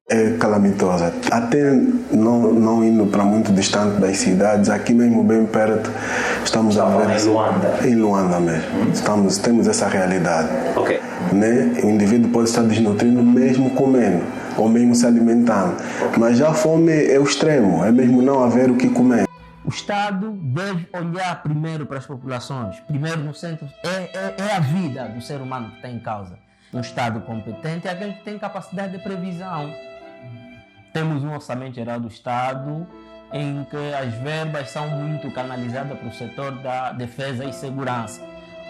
É calamitosa. Até não indo para muito distante das cidades, aqui mesmo bem perto, estamos a ver... Em Luanda? Em Luanda mesmo. Temos essa realidade. Ok. Né? O indivíduo pode estar desnutrindo mesmo comendo, ou mesmo se alimentando. Mas já a fome é o extremo, é mesmo não haver o que comer. O Estado deve olhar primeiro para as populações, primeiro no centro, é a vida do ser humano que está em causa. Um Estado competente é aquele que tem capacidade de previsão. Temos um orçamento geral do Estado em que as verbas são muito canalizadas para o setor da defesa e segurança.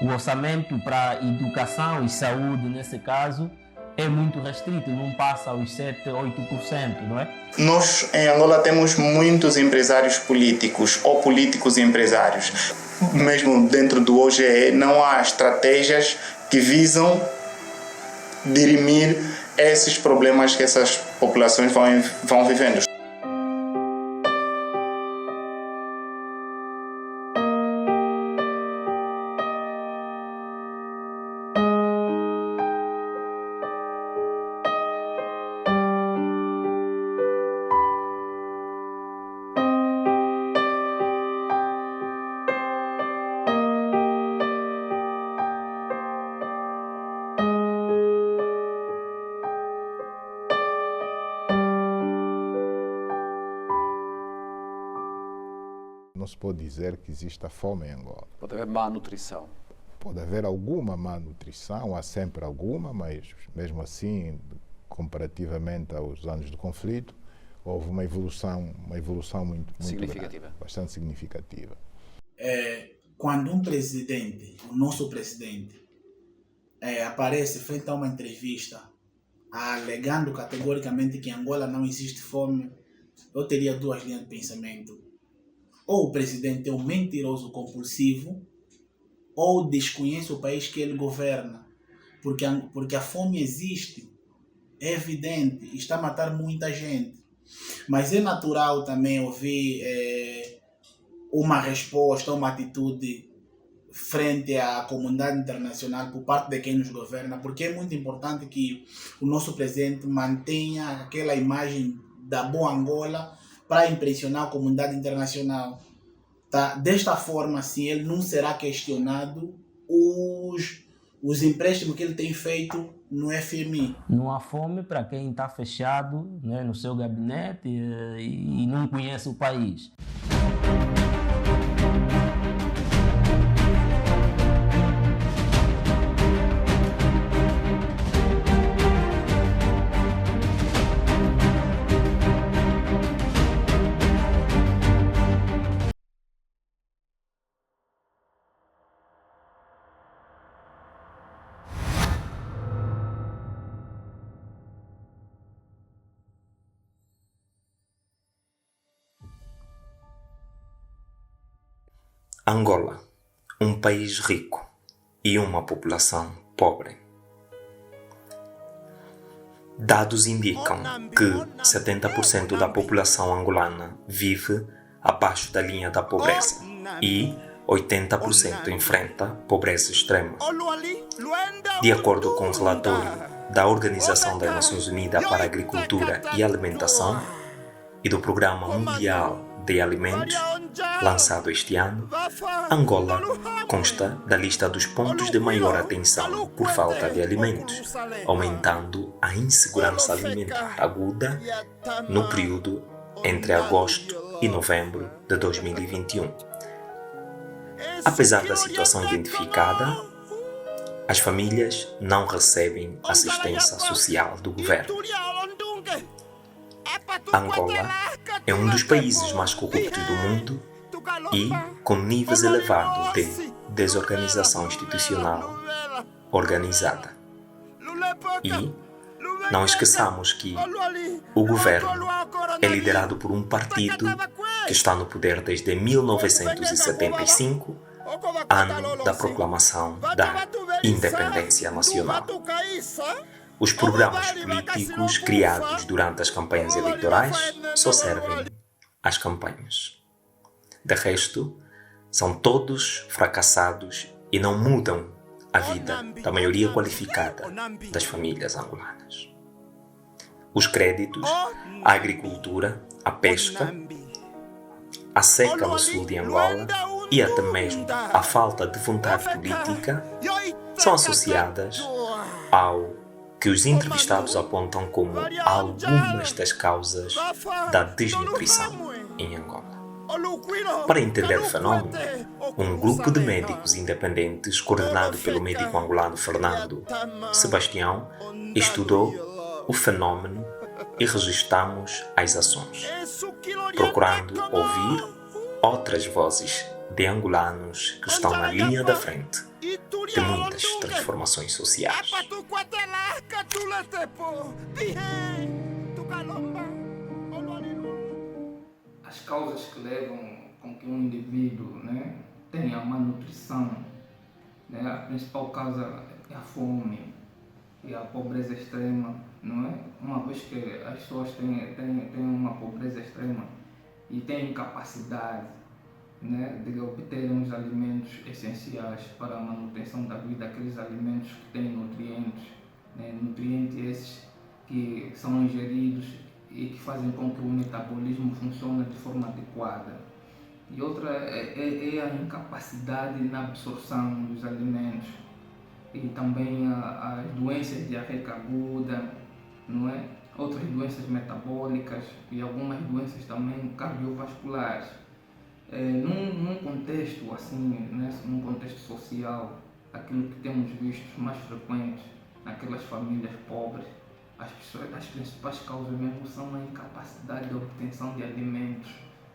O orçamento para educação e saúde, nesse caso, é muito restrito, não passa aos 7%, 8%, não é? Nós, em Angola, temos muitos empresários políticos ou políticos empresários. Mesmo dentro do OGE, não há estratégias que visam dirimir esses problemas que essas populações vão vivendo. Não se pode dizer que exista fome em Angola. Pode haver má nutrição. Pode haver alguma má nutrição, há sempre alguma, mas mesmo assim, comparativamente aos anos do conflito, houve uma evolução muito Significativa. grande, bastante significativa. Quando um presidente, o nosso presidente, aparece frente a uma entrevista alegando categoricamente que em Angola não existe fome, eu teria duas linhas de pensamento. Ou o presidente é um mentiroso compulsivo, ou desconhece o país que ele governa. Porque a fome existe, é evidente, está a matar muita gente. Mas é natural também ouvir uma resposta, uma atitude frente à comunidade internacional por parte de quem nos governa, porque é muito importante que o nosso presidente mantenha aquela imagem da boa Angola para impressionar a comunidade internacional. Tá? Desta forma, assim, ele não será questionado os empréstimos que ele tem feito no FMI. Não há fome para quem está fechado, né, no seu gabinete e não conhece o país. Angola, um país rico e uma população pobre. Dados indicam que 70% da população angolana vive abaixo da linha da pobreza e 80% enfrenta pobreza extrema. De acordo com o relatório da Organização das Nações Unidas para a Agricultura e Alimentação e do Programa Mundial de Alimentos, lançado este ano, Angola consta da lista dos pontos de maior atenção por falta de alimentos, aumentando a insegurança alimentar aguda no período entre agosto e novembro de 2021. Apesar da situação identificada, as famílias não recebem assistência social do governo. Angola é um dos países mais corruptos do mundo e com níveis elevados de desorganização institucional organizada. E não esqueçamos que o governo é liderado por um partido que está no poder desde 1975 ano da proclamação da independência nacional. Os programas políticos criados durante as campanhas eleitorais só servem às campanhas. De resto, são todos fracassados e não mudam a vida da maioria qualificada das famílias angolanas. Os créditos, a agricultura, a pesca, a seca no sul de Angola e até mesmo a falta de vontade política são associadas ao que os entrevistados apontam como algumas das causas da desnutrição em Angola. Para entender o fenômeno, um grupo de médicos independentes, coordenado pelo médico angolano Fernando Sebastião, estudou o fenômeno e registramos as ações, procurando ouvir outras vozes de angolanos que estão na linha da frente de muitas transformações sociais. As causas que levam com que um indivíduo, tenha malnutrição, a principal causa é a fome e a pobreza extrema, não é? Uma vez que as pessoas têm uma pobreza extrema e têm incapacidade, de obterem os alimentos essenciais para a manutenção da vida, aqueles alimentos que têm nutrientes, nutrientes esses que são ingeridos e que fazem com que o metabolismo funcione de forma adequada. E outra é a incapacidade na absorção dos alimentos e também as doenças de diarreica aguda, não é? Outras doenças metabólicas e algumas doenças também cardiovasculares. Num contexto assim, num contexto social, aquilo que temos visto mais frequente naquelas famílias pobres, as principais causas mesmo são a incapacidade de obtenção de alimentos,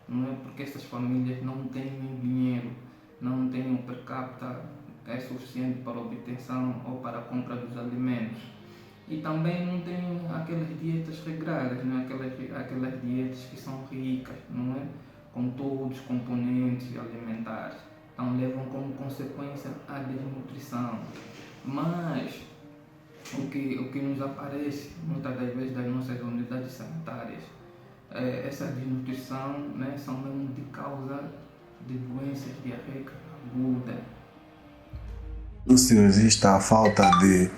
não é? Porque essas famílias não têm dinheiro, não têm o per capita suficiente para a obtenção ou para a compra dos alimentos. E também não têm aquelas dietas regradas, não é? Aquelas dietas que são ricas, não é? Com todos os componentes alimentares. Então levam como consequência a desnutrição. Mas o que nos aparece muitas das vezes das nossas unidades sanitárias, essa desnutrição, são mesmo de causa de doenças diarreicas agudas. Se existe a falta de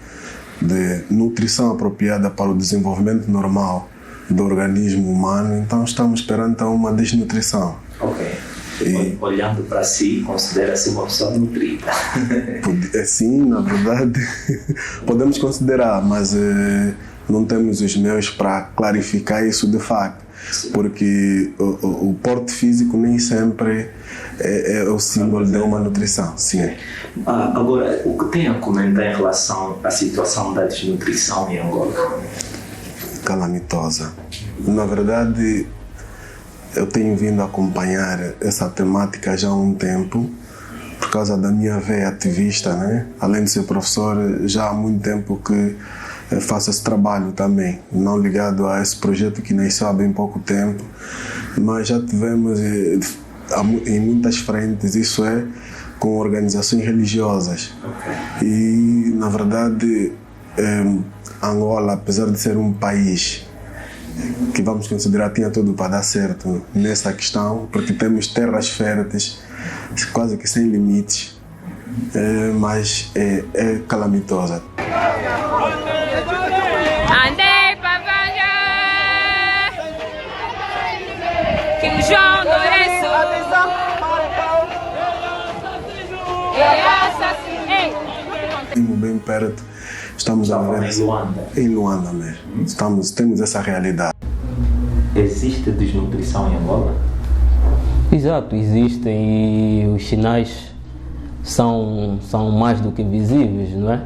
nutrição apropriada para o desenvolvimento normal do organismo humano, então estamos perante uma desnutrição. Ok. Olhando para si, considera-se uma pessoa nutrida? Sim, na verdade, podemos considerar, mas não temos os meios para clarificar isso de facto, porque o porte físico nem sempre é o símbolo de uma nutrição. Sim. Agora, o que tem a comentar em relação à situação da desnutrição em Angola? Calamitosa. Na verdade, eu tenho vindo a acompanhar essa temática já há um tempo, por causa da minha veia ativista, Além de ser professor, já há muito tempo que faço esse trabalho também, não ligado a esse projeto que nasceu há bem pouco tempo, mas já tivemos em muitas frentes, isso é, com organizações religiosas. E, na verdade, Angola, apesar de ser um país que vamos considerar tinha tudo para dar certo nessa questão, porque temos terras férteis quase que sem limites, mas é calamitosa. Andei para King João Lourenço. Bem perto, estamos a ver em Luanda mesmo. Temos essa realidade. Existe desnutrição em Angola? Exato, existem e os sinais são mais do que visíveis, não é?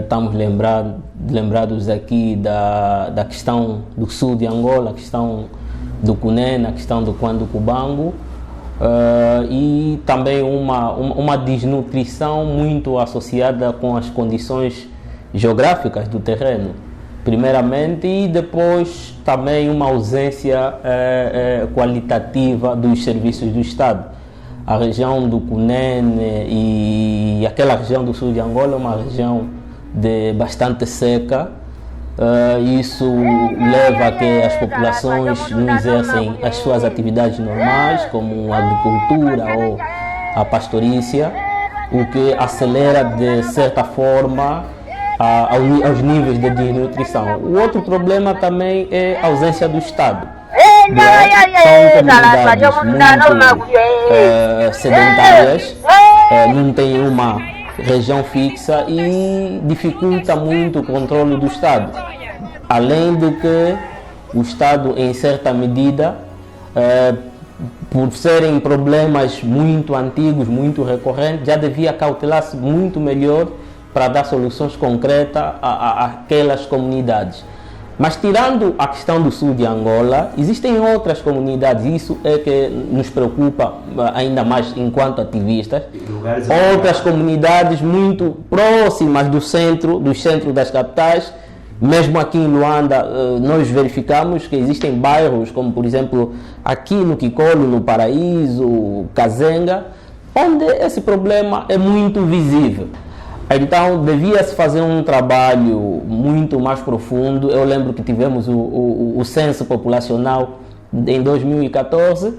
Estamos lembrados aqui da questão do sul de Angola, a questão do Cunene, a questão do Cubango, e também uma desnutrição muito associada com as condições geográficas do terreno, primeiramente, e depois também uma ausência qualitativa dos serviços do Estado. a região do Cunene e aquela região do sul de Angola é uma região de bastante seca. Isso leva a que as populações não exercem as suas atividades normais, como a agricultura ou a pastorícia, o que acelera de certa forma aos níveis de desnutrição. O outro problema também é a ausência do Estado. São comunidades muito sedentárias, não tem uma região fixa e dificulta muito o controle do Estado. Além de que o Estado, em certa medida, por serem problemas muito antigos, muito recorrentes, já devia cautelar-se muito melhor para dar soluções concretas àquelas comunidades. Mas tirando a questão do sul de Angola, existem outras comunidades, isso é que nos preocupa ainda mais enquanto ativistas. Outras comunidades muito próximas dos centros das capitais. Mesmo aqui em Luanda, nós verificamos que existem bairros, como por exemplo aqui no Kikolo, no Paraíso, Kazenga, onde esse problema é muito visível. Então, devia-se fazer um trabalho muito mais profundo. Eu lembro que tivemos o censo populacional em 2014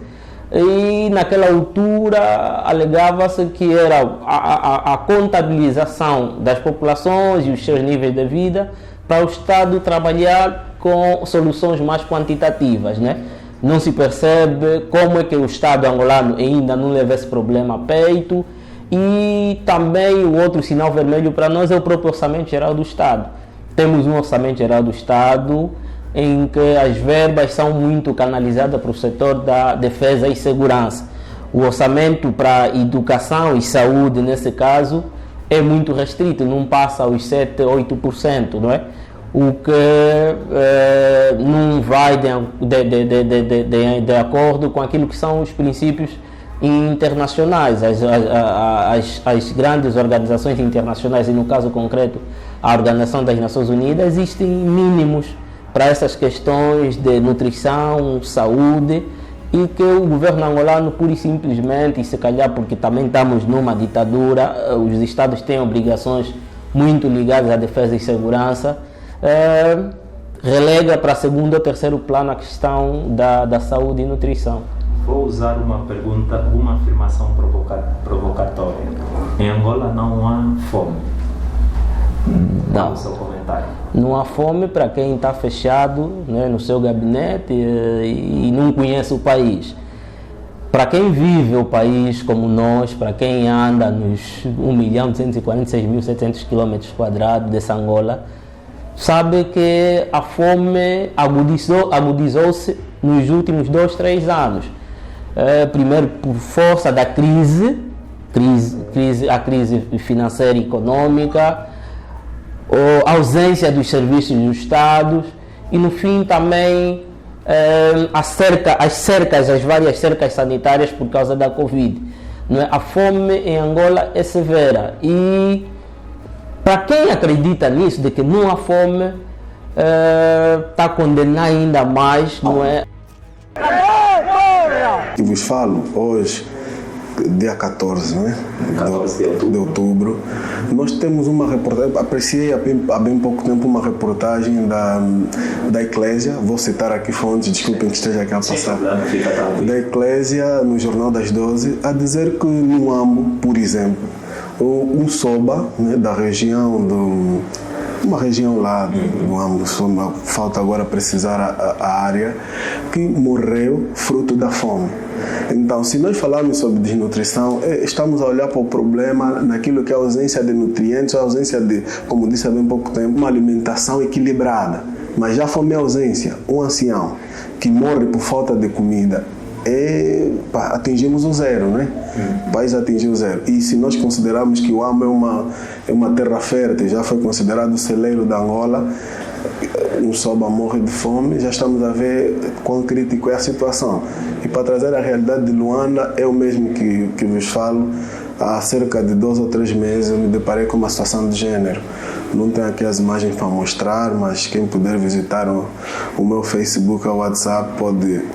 e naquela altura alegava-se que era a contabilização das populações e os seus níveis de vida para o Estado trabalhar com soluções mais quantitativas, né? Não se percebe como é que o Estado angolano ainda não leva esse problema a peito. E também o outro sinal vermelho para nós é o próprio Orçamento Geral do Estado. Temos um Orçamento Geral do Estado em que as verbas são muito canalizadas para o setor da defesa e segurança. O orçamento para educação e saúde, nesse caso, é muito restrito, não passa aos 7, 8%, não é? O que não vai de acordo com aquilo que são os princípios internacionais. As grandes organizações internacionais, e no caso concreto a Organização das Nações Unidas, existem mínimos para essas questões de nutrição, saúde, e que o governo angolano pura e simplesmente, e se calhar porque também estamos numa ditadura, os estados têm obrigações muito ligadas à defesa e segurança, relega para segundo ou terceiro plano a questão da saúde e nutrição. Vou usar uma pergunta, uma afirmação provocatória. Em Angola não há fome. Não. Qual o seu comentário? Não há fome para quem está fechado, né, no seu gabinete e não conhece o país. Para quem vive o país como nós, para quem anda nos 1.246.700 km² dessa Angola, sabe que a fome agudizou-se nos últimos 2, 3 anos. Primeiro por força da a crise financeira e econômica, a ausência dos serviços dos Estados e no fim também as várias cercas sanitárias por causa da Covid. Não é? A fome em Angola é severa e para quem acredita nisso, de que não há fome, está a condenar ainda mais, não é? Que vos falo hoje, dia 14, né? 14 de outubro, nós temos uma reportagem, apreciei há bem pouco tempo uma reportagem da Eclésia, vou citar aqui fontes, desculpem que esteja aqui a passar, da Eclésia no Jornal das 12, a dizer que no Ambo, por exemplo, um Soba, né, da região uma região lá do Ambo, falta agora precisar a área, que morreu fruto da fome. Então, se nós falarmos sobre desnutrição, estamos a olhar para o problema naquilo que é a ausência de nutrientes, a ausência de, como disse há bem pouco tempo, uma alimentação equilibrada. Mas já fome é ausência. Um ancião que morre por falta de comida, atingimos o zero, né? O país atingiu o zero. E se nós considerarmos que o Ambo é uma terra fértil, já foi considerado o celeiro da Angola, um Soba morre de fome, já estamos a ver quão crítico é a situação. E para trazer a realidade de Luanda, eu mesmo que vos falo, há cerca de 2 ou 3 meses eu me deparei com uma situação de género. Não tenho aqui as imagens para mostrar, mas quem puder visitar o meu Facebook ou WhatsApp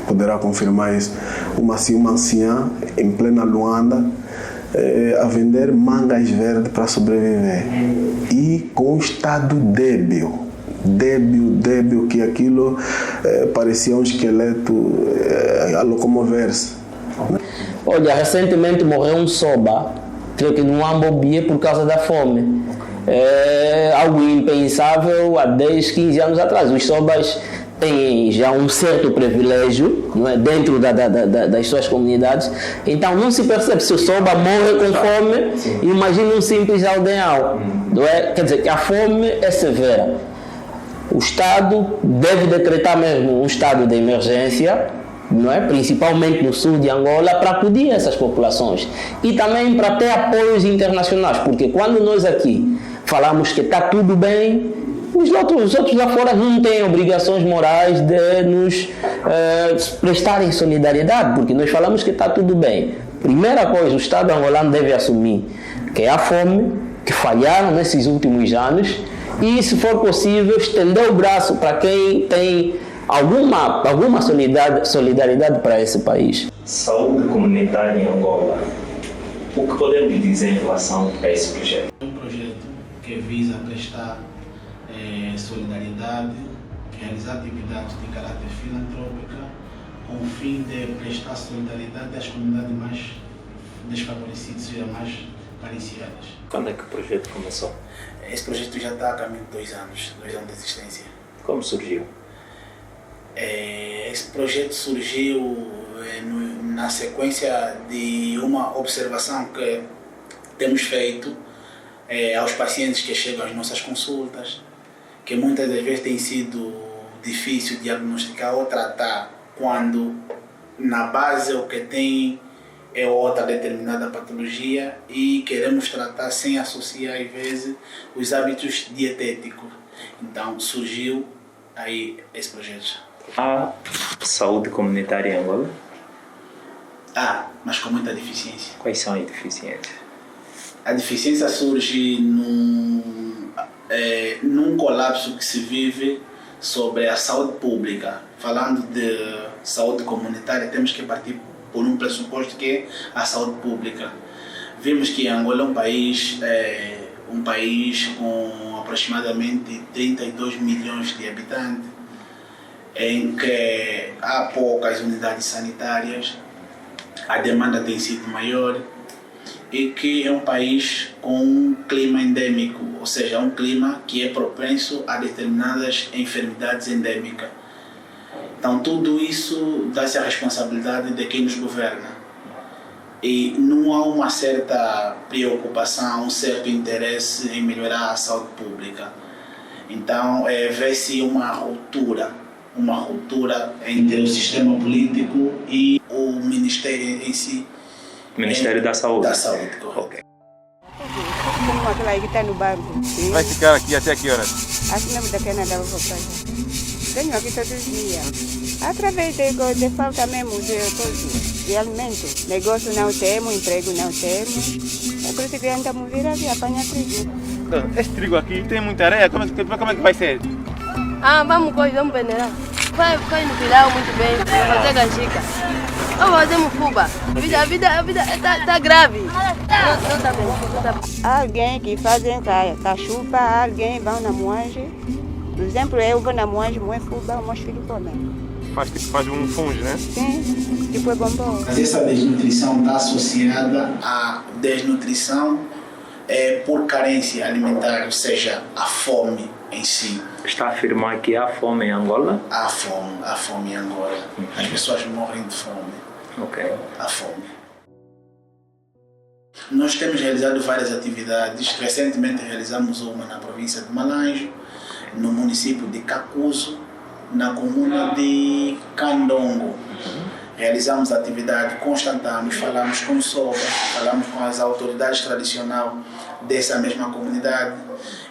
poderá confirmar isso. Uma anciã em plena Luanda a vender mangas verdes para sobreviver. E com um estado débil, que aquilo parecia um esqueleto a locomover-se. Olha, recentemente morreu um soba, creio que num Ambobia por causa da fome. É algo impensável há 10, 15 anos atrás. Os sobas têm já um certo privilégio, não é, dentro das suas comunidades. Então não se percebe se o soba morre com fome. Imagina um simples aldeão. Não é? Quer dizer que a fome é severa. O Estado deve decretar mesmo um estado de emergência, não é? Principalmente no sul de Angola, para acudir a essas populações e também para ter apoios internacionais, porque quando nós aqui falamos que está tudo bem, os outros lá fora não têm obrigações morais de nos prestarem solidariedade, porque nós falamos que está tudo bem. Primeira coisa, o Estado angolano deve assumir que é a fome, que falharam nesses últimos anos, e, se for possível, estender o braço para quem tem alguma solidariedade para esse país. Saúde comunitária em Angola. O que podemos dizer em relação a esse projeto? É um projeto que visa prestar solidariedade, realizar atividades de caráter filantrópico, com o fim de prestar solidariedade às comunidades mais desfavorecidas e mais carenciadas. Quando é que o projeto começou? Esse projeto já está a caminho de 2 anos de existência. Como surgiu? Esse projeto surgiu na sequência de uma observação que temos feito aos pacientes que chegam às nossas consultas, que muitas das vezes tem sido difícil diagnosticar ou tratar quando na base o que tem é outra determinada patologia e queremos tratar sem associar às vezes os hábitos dietéticos. Então surgiu aí esse projeto. Há saúde comunitária em Angola? Mas com muita deficiência. Quais são as deficiências? A deficiência surge num colapso que se vive sobre a saúde pública. Falando de saúde comunitária, temos que partir por um pressuposto que é a saúde pública. Vimos que Angola é um país com aproximadamente 32 milhões de habitantes, em que há poucas unidades sanitárias, a demanda tem sido maior e que é um país com um clima endêmico, ou seja, um clima que é propenso a determinadas enfermidades endêmicas. Então tudo isso dá-se a responsabilidade de quem nos governa. E não há uma certa preocupação, um certo interesse em melhorar a saúde pública. Então vê-se uma ruptura entre o sistema político e o Ministério em si. Ministério da Saúde. Da Saúde, correto. Como aquela que está no banco. Vai ficar aqui até que horas? Assim mesmo daqui a nada eu vou para casa. Tenho aqui todos os dias. Através de falta mesmo de alimento. Negócio não temos, emprego não temos. É por isso que andamos vir aqui apanhar trigo. Esse trigo aqui tem muita areia, como é que vai ser? Vamos peneirar. Vai no pilau muito bem, vai fazer canjica. Vamos fazer mufuba. A vida está grave. Não está bem. Alguém que fazem cachupa, alguém vai na moagem. Por exemplo, eu vou na moagem, moer fuba, meus filhos comem. Faz um fungo, né? Sim, tipo é bombom. Mas essa desnutrição está associada à desnutrição por carência alimentar, ou seja, a fome em si. Está a afirmar que há fome em Angola? Há fome em Angola. As pessoas morrem de fome. Ok. Há fome. Nós temos realizado várias atividades. Recentemente realizamos uma na província de Malange, no município de Cacuzo, na comuna de Candongo. Realizamos atividade, constatamos, falamos com os sobras, falamos com as autoridades tradicionais dessa mesma comunidade,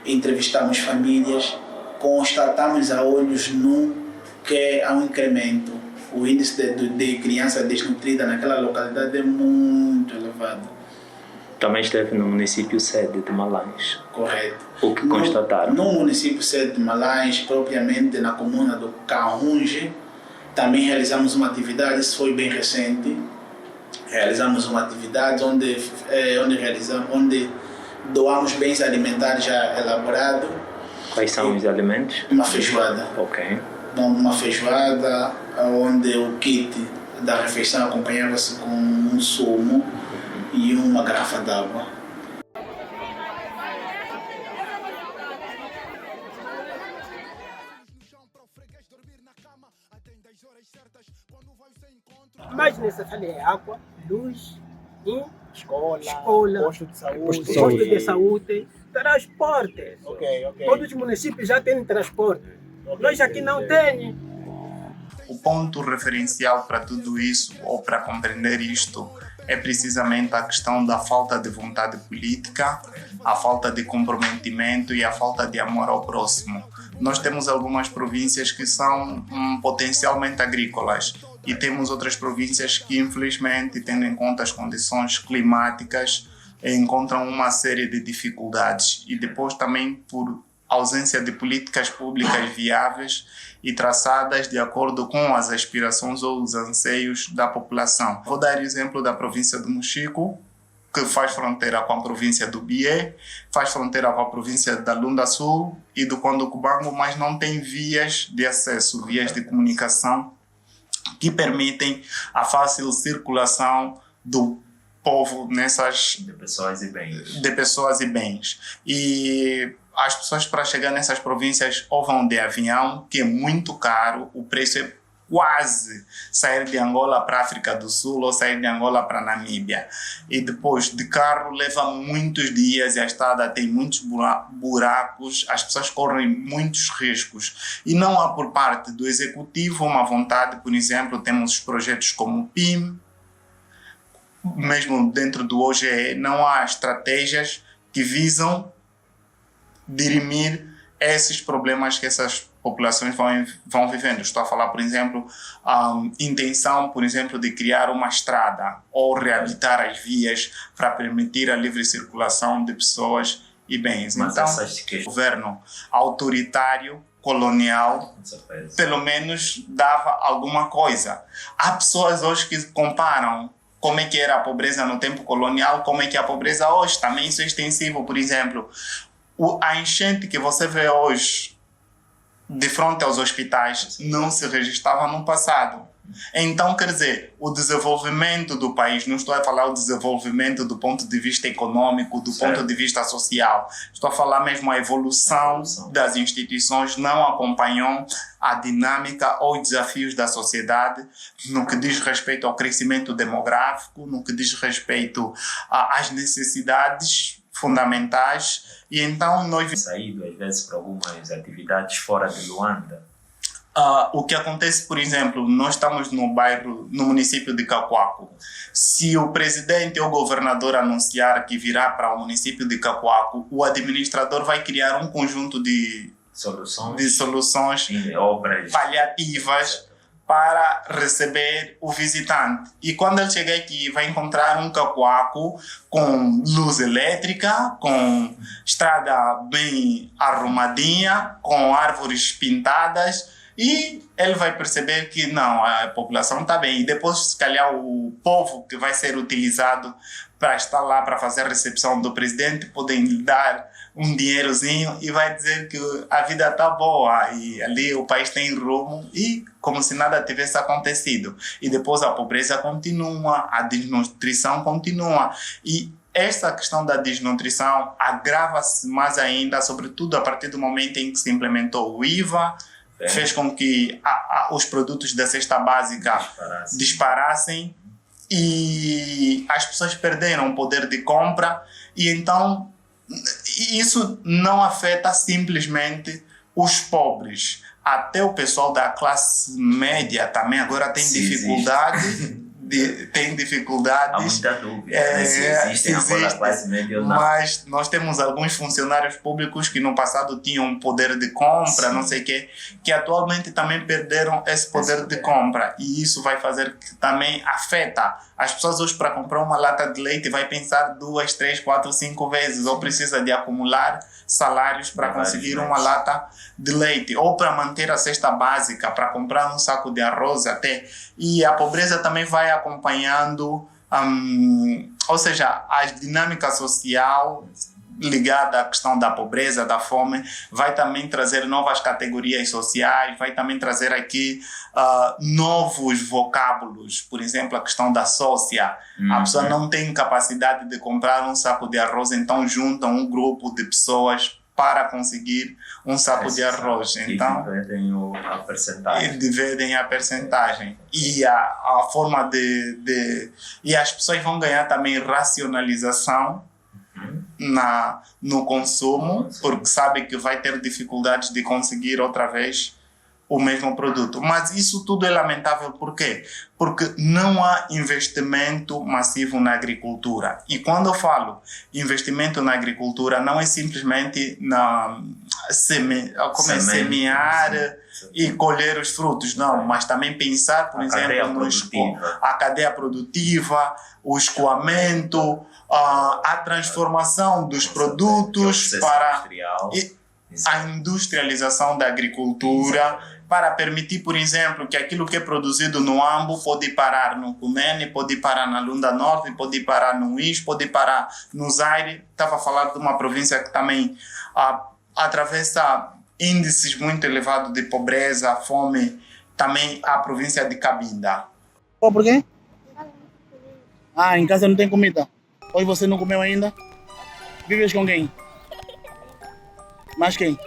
entrevistamos famílias, constatamos a olhos nus que há um incremento. O índice de criança desnutrida naquela localidade é muito elevado. Também esteve no município sede de Malães. Correto. O que constataram? No município sede de Malães, propriamente na comuna do Canhunge, também realizamos uma atividade, isso foi bem recente. Realizamos uma atividade onde doamos bens alimentares já elaborados. Quais são os alimentos? Uma feijoada. Ok. Uma feijoada onde o kit da refeição acompanhava-se com um sumo e uma garrafa d'água. Mais necessário é água, luz e escola, posto de saúde, transporte. Okay. Todos os municípios já têm transporte. Nós aqui não temos. O ponto referencial para tudo isso, ou para compreender isto, é precisamente a questão da falta de vontade política, a falta de comprometimento e a falta de amor ao próximo. Nós temos algumas províncias que são potencialmente agrícolas e temos outras províncias que, infelizmente, tendo em conta as condições climáticas, encontram uma série de dificuldades e depois também por ausência de políticas públicas viáveis e traçadas de acordo com as aspirações ou os anseios da população. Vou dar exemplo da província do Mochico, que faz fronteira com a província do Bié, faz fronteira com a província da Lunda Sul e do Conde Cubango, mas não tem vias de acesso, vias de comunicação que permitem a fácil circulação do povo nessas... De pessoas e bens. De pessoas e bens. E as pessoas para chegar nessas províncias ou vão de avião, que é muito caro, o preço é quase sair de Angola para a África do Sul ou sair de Angola para a Namíbia. E depois de carro leva muitos dias e a estrada tem muitos buracos, as pessoas correm muitos riscos. E não há por parte do executivo uma vontade, por exemplo, temos projetos como o PIM, mesmo dentro do OGE, não há estratégias que visam dirimir esses problemas que essas populações vão vivendo. Estou a falar, por exemplo, a intenção, por exemplo, de criar uma estrada ou reabilitar as vias para permitir a livre circulação de pessoas e bens. Mas então, o governo autoritário, colonial, pelo menos dava alguma coisa. Há pessoas hoje que comparam como é que era a pobreza no tempo colonial, como é que é a pobreza hoje. Também isso é extensivo, por exemplo, a enchente que você vê hoje de frente aos hospitais não se registrava no passado. Então, quer dizer, o desenvolvimento do país, não estou a falar o desenvolvimento do ponto de vista econômico, do ponto de vista social, estou a falar mesmo a evolução das instituições não acompanhou a dinâmica ou os desafios da sociedade no que diz respeito ao crescimento demográfico, no que diz respeito às necessidades fundamentais. E então nós saído às vezes para algumas atividades fora de Luanda. O que acontece, por exemplo, nós estamos no município de Cacoaco. Se o presidente ou o governador anunciar que virá para o município de Cacoaco, o administrador vai criar um conjunto de soluções e obras paliativas para receber o visitante. E quando ele chegar aqui, vai encontrar um Cacoaco com luz elétrica, com estrada bem arrumadinha, com árvores pintadas, e ele vai perceber que não, a população está bem. E depois, se calhar, o povo que vai ser utilizado para estar lá para fazer a recepção do presidente podem lhe dar um dinheirozinho e vai dizer que a vida está boa e ali o país tem rumo e como se nada tivesse acontecido. E depois a pobreza continua, a desnutrição continua. E essa questão da desnutrição agrava-se mais ainda, sobretudo a partir do momento em que se implementou o IVA, fez com que os produtos da cesta básica disparassem e as pessoas perderam o poder de compra e então isso não afeta simplesmente os pobres. Até o pessoal da classe média também agora tem dificuldade tem dificuldades. Há muita dúvida se existe em Angola classe média ou não. Mas nós temos alguns funcionários públicos que no passado tinham poder de compra, não sei o quê, que atualmente também perderam esse poder de compra. E isso vai fazer que também afeta. As pessoas hoje, para comprar uma lata de leite, vai pensar 2, 3, 4, 5 vezes, ou precisa de acumular salários para conseguir uma lata de leite, ou para manter a cesta básica, para comprar um saco de arroz até. E a pobreza também vai acompanhando, ou seja, a dinâmica social ligada à questão da pobreza, da fome, vai também trazer novas categorias sociais, vai também trazer aqui novos vocábulos. Por exemplo, a questão da sócia. A pessoa não tem capacidade de comprar um saco de arroz, então juntam um grupo de pessoas para conseguir um saco de arroz. Então, dividem a percentagem. E a forma e as pessoas vão ganhar também racionalização no consumo, porque sabe que vai ter dificuldades de conseguir outra vez o mesmo produto. Mas isso tudo é lamentável. Por quê? Porque não há investimento massivo na agricultura. E quando eu falo investimento na agricultura, não é simplesmente semear e colher os frutos, não, mas também pensar, por exemplo, a cadeia produtiva, o escoamento, a transformação dos produtos para a industrialização da agricultura, para permitir, por exemplo, que aquilo que é produzido no Ambo pode parar no Cunene, pode parar na Lunda Norte, pode parar no Uís, pode parar no Zaire. Estava a falar de uma província que também atravessa índices muito elevados de pobreza, fome, também a província de Cabinda. Por quê? Em casa não tem comida. Hoje você não comeu ainda? Vives com quem? Mas quem?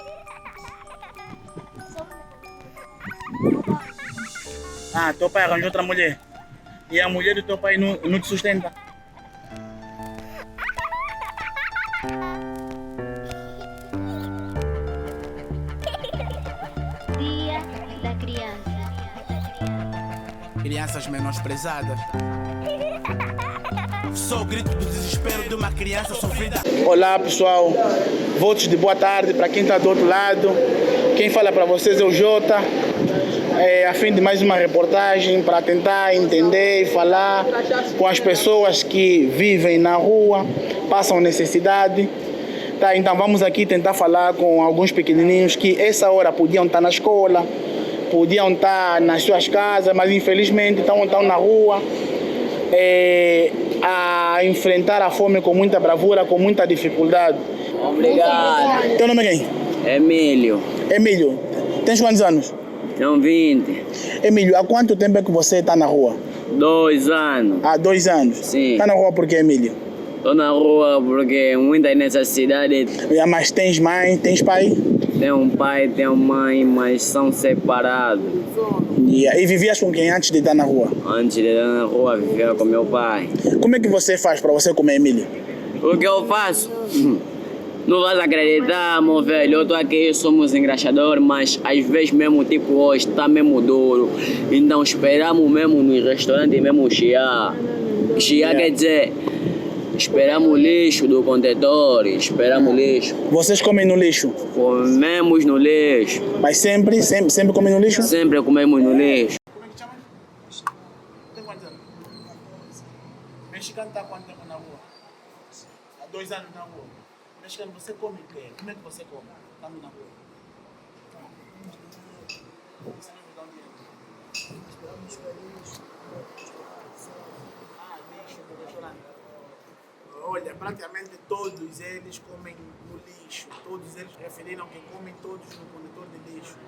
Teu pai arranjou outra mulher. E a mulher do teu pai não te sustenta. Dia da criança. Crianças menosprezadas. Sou o grito do desespero de uma criança sofrida. Olá pessoal, votos de boa tarde para quem está do outro lado. Quem fala para vocês é o Jota, a fim de mais uma reportagem para tentar entender e falar com as pessoas que vivem na rua, passam necessidade. Então vamos aqui tentar falar com alguns pequenininhos que essa hora podiam estar na escola, podiam estar nas suas casas, mas infelizmente estão na rua. A enfrentar a fome com muita bravura, com muita dificuldade. Obrigado. Teu nome é quem? Emílio. Emílio, tens quantos anos? Tenho 20. Emílio, há quanto tempo é que você está na rua? 2 anos. Há 2 anos? Sim. Está na rua por quê, Emílio? Estou na rua porque muita necessidade. Mas tens mãe, tens pai? Tenho um pai, tenho mãe, mas são separados. E vivias com quem antes de estar na rua? Antes de estar na rua, vivia com meu pai. Como é que você faz para você comer, Emílio? O que eu faço? Não vais acreditar, meu velho. Eu estou aqui, somos engraxadores, mas às vezes mesmo, tipo hoje, está mesmo duro. Então esperamos mesmo no restaurante, mesmo chiar. Chiar quer dizer, esperamos lixo do contentor, esperamos lixo. Vocês comem no lixo? Comemos no lixo. Mas sempre comem no lixo? Sempre comemos no lixo. Como é que chama? Tem quantos anos? Mexicano está há quanto tempo na rua? Há 2 anos na rua. Mexicano, você come o quê? Como é que você come? Estamos na rua. Você não me dá um dinheiro? Esperamos lixo do restaurante. Olha, praticamente todos eles comem no lixo. Todos eles referiram que comem todos no coletor de lixo.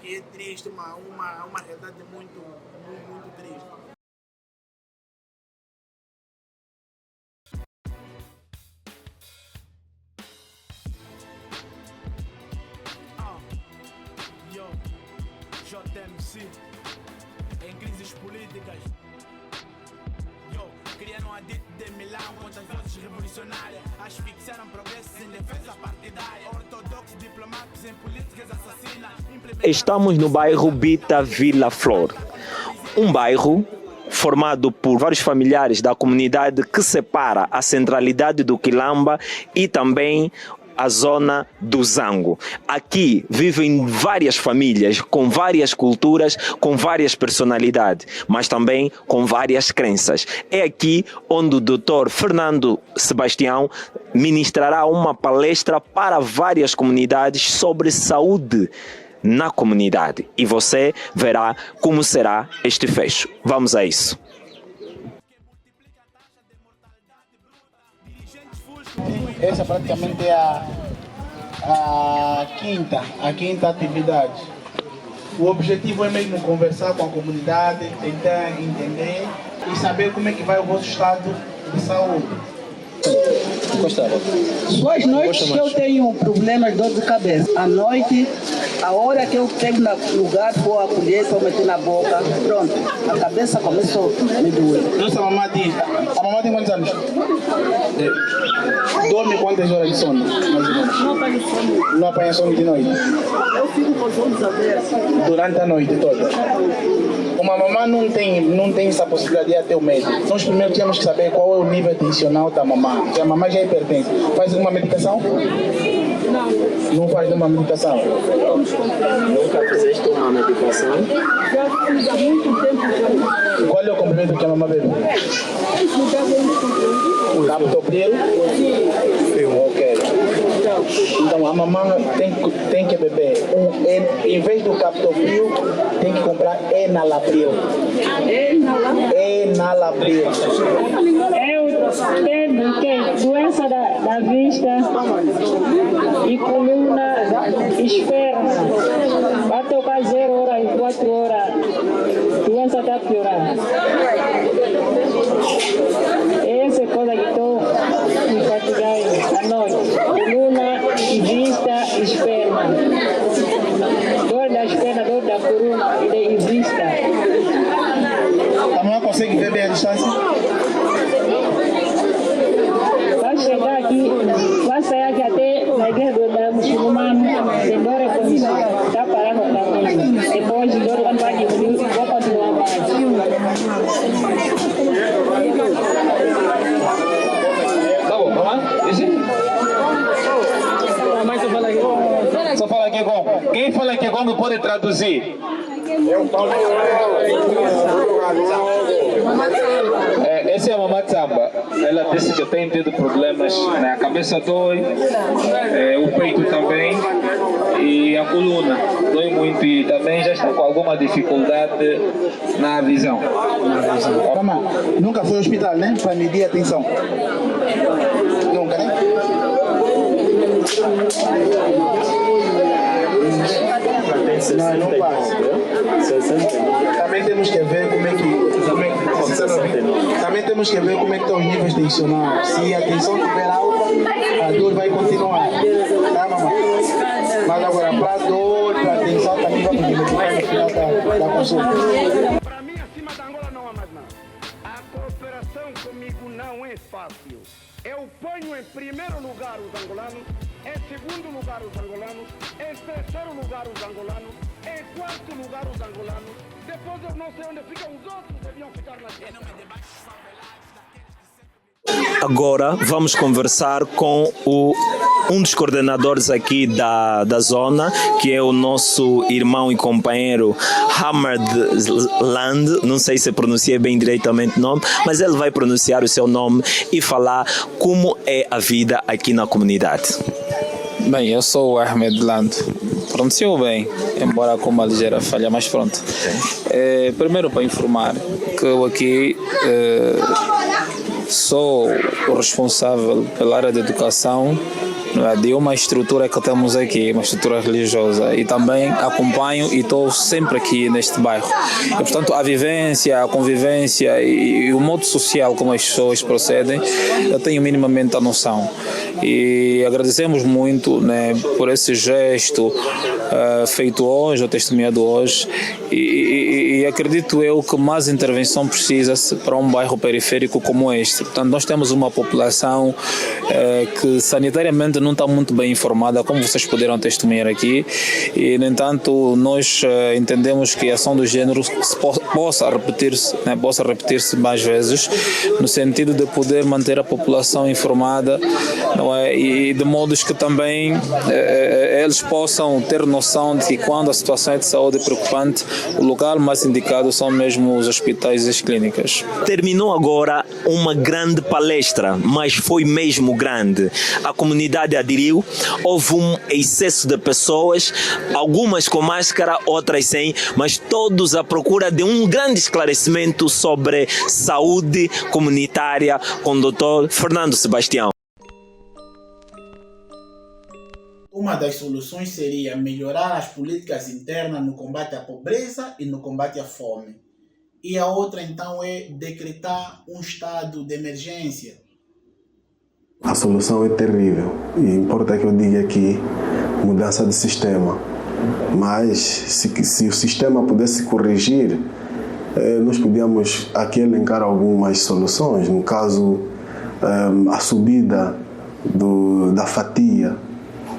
Que é triste, uma realidade muito triste. JMC, em crises políticas. Criaram a dito de Milão contra as vozes revolucionárias. Asfixiaram progressos em defesa partidária. Ortodoxos diplomatas em políticas assassinas. Estamos no bairro Bita Vila Flor. Um bairro formado por vários familiares da comunidade que separa a centralidade do Quilamba e também a zona do Zango. Aqui vivem várias famílias com várias culturas, com várias personalidades, mas também com várias crenças. É aqui onde o Dr. Fernando Sebastião ministrará uma palestra para várias comunidades sobre saúde na comunidade. E você verá como será este fecho. Vamos a isso. Essa praticamente é a quinta atividade. O objetivo é mesmo conversar com a comunidade, tentar entender e saber como é que vai o vosso estado de saúde. Duas noites que eu tenho problemas de dor de cabeça. À noite, a hora que eu pego no lugar, vou acolher, vou meter na boca, pronto, a cabeça começou a me doer. Nossa mamãe diz, a mamãe tem quantos anos? Dorme quantas horas de sono? Mais ou menos? Não apanho sono. Não apanha sono de noite? Eu fico com os olhos abertos. Durante a noite toda? Uma mamãe não tem essa possibilidade de ir até o médico. Nós primeiro temos que saber qual é o nível tensional da mamãe. Se a mamãe já é hipertensa, faz uma medicação? Não. Não faz nenhuma medicação? Nunca fizeste uma medicação? Já fiz há muito tempo já. Qual é o complemento que a mamãe bebe? O captopril? Sim. Ok. Então a mamãe tem que beber em vez do captopril, tem que comprar enalapril. Enalapril. Eu tenho doença da vista e coluna externa. Vai tocar 0 horas e 4 horas. A doença está piorando. Essa é coisa que estou me fatigando à noite. Coluna e vista externa. Dor da externa, dor da coluna e de vista. A mamãe consegue ver bem a distância? Vai chegar aqui, vai sair aqui até na igreja da muçulmana, tem dor é condição, está parando o caminho. Depois de dor, quando vai diminuir, vou continuar mais. Tá bom, vamos lá? Só fala aqui como? Quem fala aqui como pode traduzir? Essa é a mamãe Tsamba. Ela disse que tem tido problemas na cabeça, dói, o peito também e a coluna dói muito e também já está com alguma dificuldade na visão. Mamãe, nunca foi ao hospital, né? Para medir a tensão? Nunca, né? Não passa. Também temos que ver como é que também temos que ver como é que estão os níveis tensionais. Se a tensão estiver alta, a dor vai continuar. Tá, mamãe? Mas agora, para a dor, para a tensão, também vamos verificar no final da consulta. Para mim, acima da Angola não há mais nada. A cooperação comigo não é fácil. Eu ponho em primeiro lugar os angolanos, em segundo lugar os angolanos, em terceiro lugar os angolanos, em quarto lugar os angolanos. Depois eu não sei onde ficam os outros, deviam ficar na terra. Agora vamos conversar com um dos coordenadores aqui da zona, que é o nosso irmão e companheiro Hamad Land. Não sei se pronunciei bem diretamente o nome, mas ele vai pronunciar o seu nome e falar como é a vida aqui na comunidade. Bem, eu sou o Ahmed Land. Pronunciou bem, embora com uma ligeira falha, mas pronto. Primeiro, para informar que eu aqui sou o responsável pela área de educação de uma estrutura que temos aqui, uma estrutura religiosa, e também acompanho e estou sempre aqui neste bairro. E, portanto, a vivência, a convivência e o modo social como as pessoas procedem, eu tenho minimamente a noção. E agradecemos muito, né, por esse gesto feito hoje, ou testemunhado hoje, e acredito eu que mais intervenção precisa-se para um bairro periférico como este. Portanto, nós temos uma população que sanitariamente não está muito bem informada, como vocês puderam testemunhar aqui, e, no entanto, nós entendemos que a ação do género possa repetir-se mais vezes, no sentido de poder manter a população informada, não é? E de modos que também eles possam ter noção de que quando a situação é de saúde preocupante, o lugar mais indicado são mesmo os hospitais e as clínicas. Terminou agora uma grande palestra, mas foi mesmo grande. A comunidade aderiu, houve um excesso de pessoas, algumas com máscara, outras sem, mas todos à procura de um grande esclarecimento sobre saúde comunitária com o Dr. Fernando Sebastião. Uma das soluções seria melhorar as políticas internas no combate à pobreza e no combate à fome. E a outra, então, é decretar um estado de emergência. A solução é terrível. E importa que eu diga aqui, mudança de sistema. Mas, se o sistema pudesse corrigir, nós podíamos aqui elencar algumas soluções. No caso, a subida da fatia.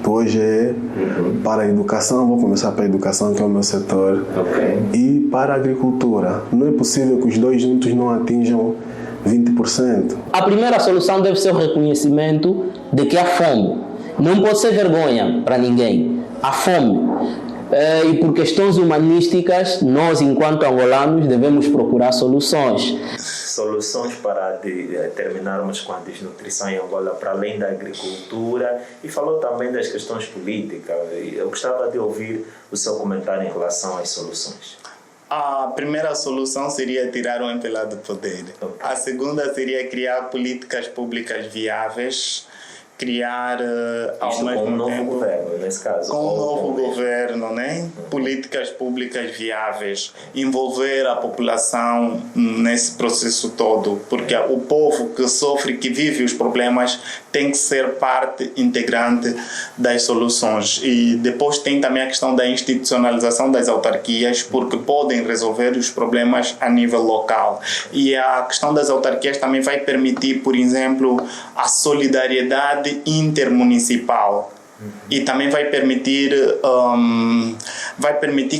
Hoje é para a educação, vou começar pela educação, que é o meu setor, e para a agricultura. Não é possível que os dois juntos não atinjam 20%. A primeira solução deve ser o reconhecimento de que há fome. Não pode ser vergonha para ninguém. Há fome. E por questões humanísticas, nós, enquanto angolanos, devemos procurar soluções. Soluções para terminarmos com a desnutrição em Angola, para além da agricultura, e falou também das questões políticas. Eu gostava de ouvir o seu comentário em relação às soluções. A primeira solução seria tirar o MPLA do poder. A segunda seria criar políticas públicas viáveis, criar ao mesmo com um novo tempo, governo, nesse caso. Com um novo governo, né? Políticas públicas viáveis, envolver a população nesse processo todo, porque o povo que sofre, que vive os problemas, tem que ser parte integrante das soluções. E depois tem também a questão da institucionalização das autarquias, porque podem resolver os problemas a nível local. E a questão das autarquias também vai permitir, por exemplo, a solidariedade intermunicipal. E também vai permitir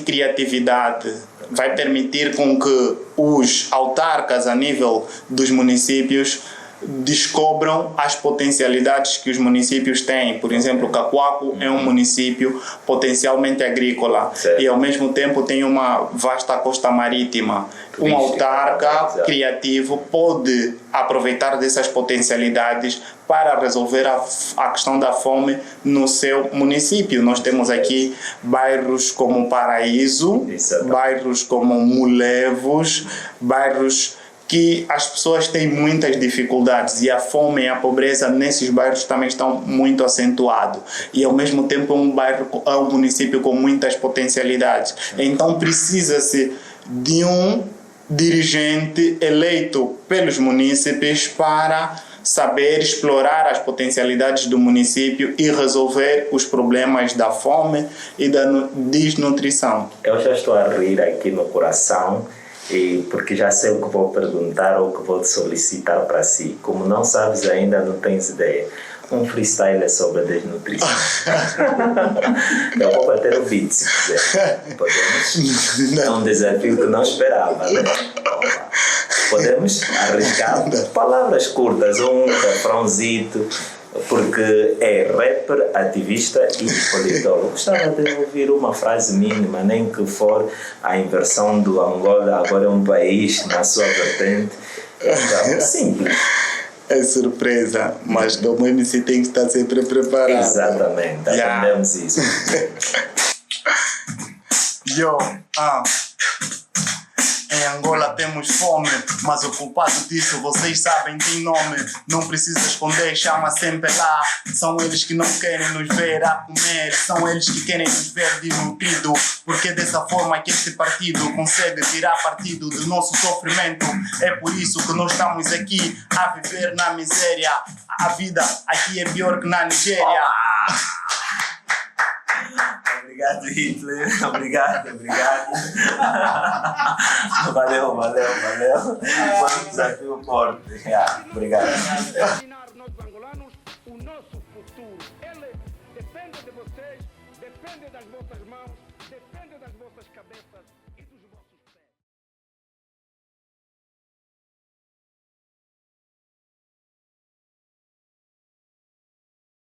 criatividade, vai permitir com que os autarcas a nível dos municípios descobram as potencialidades que os municípios têm. Por exemplo, Cacoaco é um município potencialmente agrícola, certo, e ao mesmo tempo tem uma vasta costa marítima. Um autarca criativo pode aproveitar dessas potencialidades para resolver a questão da fome no seu município. Nós temos aqui bairros como Paraíso, bairros como Mulevos, bairros que as pessoas têm muitas dificuldades, e a fome e a pobreza nesses bairros também estão muito acentuados. E ao mesmo tempo é um município com muitas potencialidades. Então precisa-se de um dirigente eleito pelos munícipes para saber explorar as potencialidades do município e resolver os problemas da fome e da desnutrição. Eu já estou a rir aqui no coração, porque já sei o que vou perguntar ou o que vou solicitar para si. Como não sabes ainda, não tens ideia. Um freestyle sobre a desnutrição. Eu vou bater o beat se quiser. Podemos? É um desafio que não esperava, né? Podemos arriscar palavras curtas, um refrãozito, porque é rapper, ativista e politólogo. Gostava de ouvir uma frase mínima, nem que for a inversão do Angola, agora é um país na sua vertente. É simples. É surpresa, mas o MC tem que estar sempre preparado. Exatamente, aprendemos isso. Em Angola temos fome, mas o culpado disso vocês sabem, tem nome. Não precisa esconder, chama sempre lá. São eles que não querem nos ver a comer, são eles que querem nos ver desnutrido. Porque é dessa forma que este partido consegue tirar partido do nosso sofrimento. É por isso que nós estamos aqui a viver na miséria. A vida aqui é pior que na Nigéria. Obrigado, Hitler. Obrigado. Valeu. Foi um desafio forte. Obrigado. O nosso futuro, ele depende de vocês, depende das vossas mãos, depende das vossas cabeças.